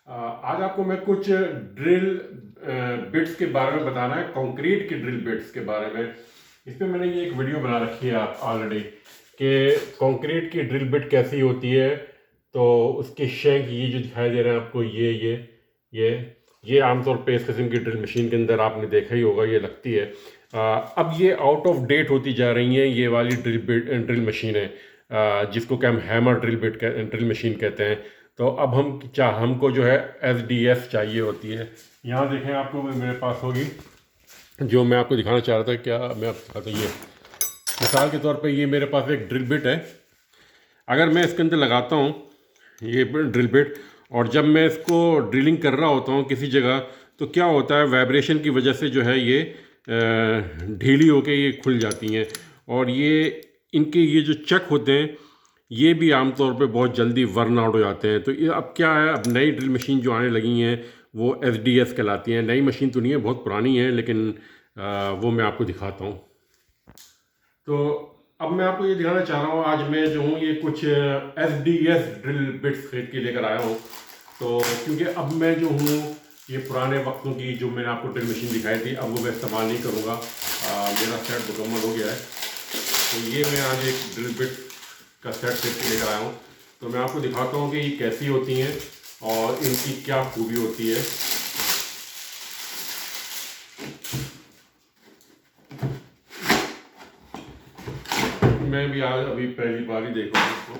आज आपको मैं कुछ ड्रिल बिट्स के बारे में बताना है, कंक्रीट की ड्रिल बिट्स के बारे में। इस पे मैंने ये एक वीडियो बना रखी है आप ऑलरेडी कि कंक्रीट की ड्रिल बिट कैसी होती है। तो उसके शेंक ये जो दिखाई दे रहे हैं आपको, ये ये आमतौर पे इस किस्म की ड्रिल मशीन के अंदर आपने देखा ही होगा, ये लगती है। अब ये आउट ऑफ डेट होती जा रही हैं ये वाली ड्रिल मशीनें, जिसको कि हम हैमर ड्रिल मशीन कहते हैं। तो अब हमको जो है SDS चाहिए होती है। यहाँ देखें, आपको मेरे पास होगी, जो मैं आपको दिखाना चाह रहा था। क्या मैं आपको दिखाता हूँ, ये मिसाल के तौर पे ये मेरे पास एक ड्रिल बिट है। अगर मैं इसके अंदर लगाता हूँ ये ड्रिल बिट, और जब मैं इसको ड्रिलिंग कर रहा होता हूँ किसी जगह, तो क्या होता है, वाइब्रेशन की वजह से जो है ये ढीली होके ये खुल जाती हैं। और ये इनके ये जो चक होते हैं ये भी आमतौर पे बहुत जल्दी वर्न आउट हो जाते हैं। तो ये अब क्या है, अब नई ड्रिल मशीन जो आने लगी हैं वो SDS कहलाती हैं। नई मशीन तो नहीं है, बहुत पुरानी है, लेकिन वो मैं आपको दिखाता हूँ। तो अब मैं आपको ये दिखाना चाह रहा हूँ, आज मैं जो हूँ ये कुछ SDS ड्रिल बिट्स खरीद के लेकर आया हूँ। तो क्योंकि अब मैं जो हूँ ये पुराने वक्तों की जो मैंने आपको ड्रिल मशीन दिखाई थी, अब वो मैं इस्तेमाल नहीं करूँगा। मेरा सेट मुकम्मल हो गया है। तो ये मैं आज एक ड्रिल बिट का सेट खरीद के लेकर आया हूँ। तो मैं आपको दिखाता हूँ कि ये कैसी होती हैं और इनकी क्या खूबी होती है। मैं भी आज अभी पहली बार ही देख रहा हूँ इसको,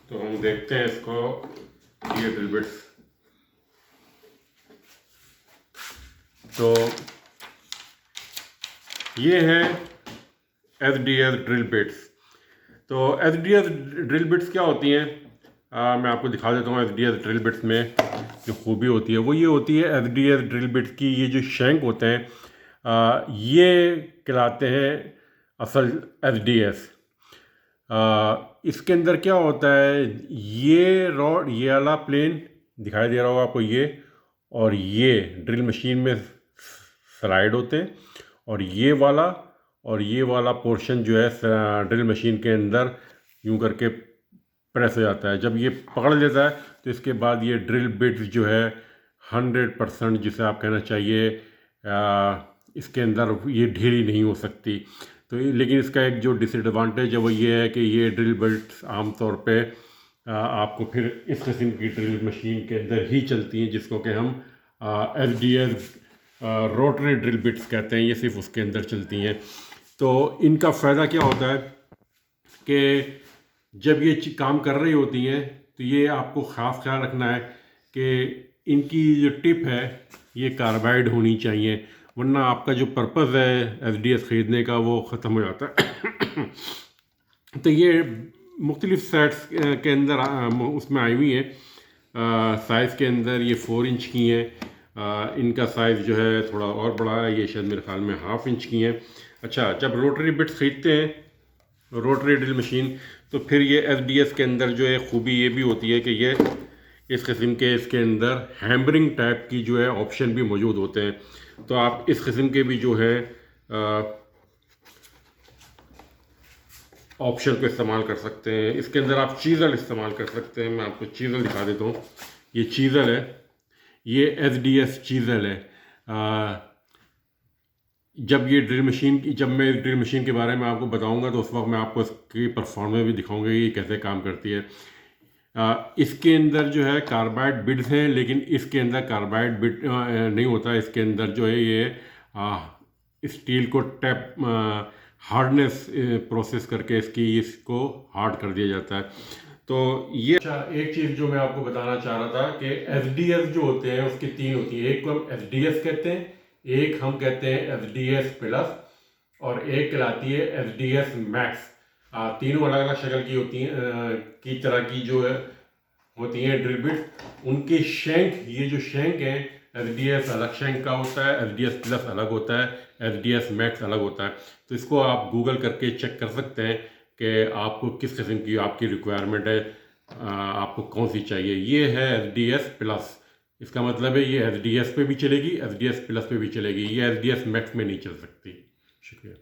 तो हम देखते हैं इसको, ये ड्रिल बिट्स। तो ये है SDS ड्रिल बिट्स। तो SDS ड्रिल बिट्स क्या होती हैं, मैं आपको दिखा देता हूँ। SDS ड्रिल बिट्स में जो खूबी होती है वो ये होती है, SDS ड्रिल बिट्स की ये जो शैंक होते हैं ये कहलाते हैं असल SDS। इसके अंदर क्या होता है, ये रॉड, ये वाला प्लेन दिखाई दे रहा होगा आपको, ये और ये ड्रिल मशीन में स्लाइड होते हैं, और ये वाला पोर्शन जो है ड्रिल मशीन के अंदर यूं करके प्रेस हो जाता है। जब ये पकड़ लेता है तो इसके बाद ये ड्रिल बिट्स जो है 100%, जिसे आप कहना चाहिए, इसके अंदर ये ढीली नहीं हो सकती। तो लेकिन इसका एक जो डिसएडवांटेज है वो ये है कि ये ड्रिल बिट्स आमतौर पे आपको फिर इस किस्म की ड्रिल मशीन के अंदर ही चलती हैं, जिसको कि हम SDS रोटरी ड्रिल बिट्स कहते हैं। ये सिर्फ उसके अंदर चलती हैं। तो इनका फ़ायदा क्या होता है कि जब ये काम कर रही होती हैं तो ये आपको ख़ास ख्याल रखना है कि इनकी जो टिप है ये कार्बाइड होनी चाहिए, वरना आपका जो पर्पज़ है SDS ख़रीदने का वो ख़त्म हो जाता है। तो ये मुख्तलिफ़ सेट्स के अंदर उसमें आई हुई हैं। साइज़ के अंदर ये 4 इंच की हैं। इनका साइज़ जो है थोड़ा और बड़ा है, ये शायद मेरे ख्याल में 1/2 इंच की हैं। अच्छा, जब रोटरी बिट्स ख़रीदते हैं, रोटरी ड्रिल मशीन, तो फिर ये SDS के अंदर जो है खूबी ये भी होती है कि ये इस किस्म के इसके अंदर हैमरिंग टाइप की जो है ऑप्शन भी मौजूद होते हैं। तो आप इस किस्म के भी जो है ऑप्शन को इस्तेमाल कर सकते हैं। इसके अंदर आप चीज़ल इस्तेमाल कर सकते हैं। मैं आपको चीज़ल दिखा देता हूँ। ये चीज़ल है, ये SDS चीज़ल है। जब मैं इस ड्रिल मशीन के बारे में आपको बताऊंगा तो उस वक्त मैं आपको इसकी परफॉर्मेंस भी दिखाऊंगा कि ये कैसे काम करती है। इसके अंदर जो है कार्बाइड बिट्स हैं, लेकिन इसके अंदर कार्बाइड बिट नहीं होता। इसके अंदर जो है ये स्टील को टैप हार्डनेस प्रोसेस करके इसको हार्ड कर दिया जाता है। तो ये एक चीज़ जो मैं आपको बताना चाह रहा था कि SDS जो होते हैं उसकी 3 होती है। एक को हम SDS कहते हैं, एक हम कहते हैं SDS प्लस, और एक कहलाती है SDS मैक्स। तीनों अलग अलग शक्ल की होती हैं, की तरह की जो है होती हैं ड्रिल बिट। उनके शैंक, ये जो शैंक हैं, SDS अलग शैंक का होता है, SDS प्लस अलग होता है, SDS मैक्स अलग होता है। तो इसको आप गूगल करके चेक कर सकते हैं कि आपको किस किस्म की आपकी रिक्वायरमेंट है, आपको कौन सी चाहिए। ये है SDS प्लस, इसका मतलब है ये SDS पे भी चलेगी, SDS प्लस पे भी चलेगी, ये SDS मैक्स में नहीं चल सकती। शुक्रिया।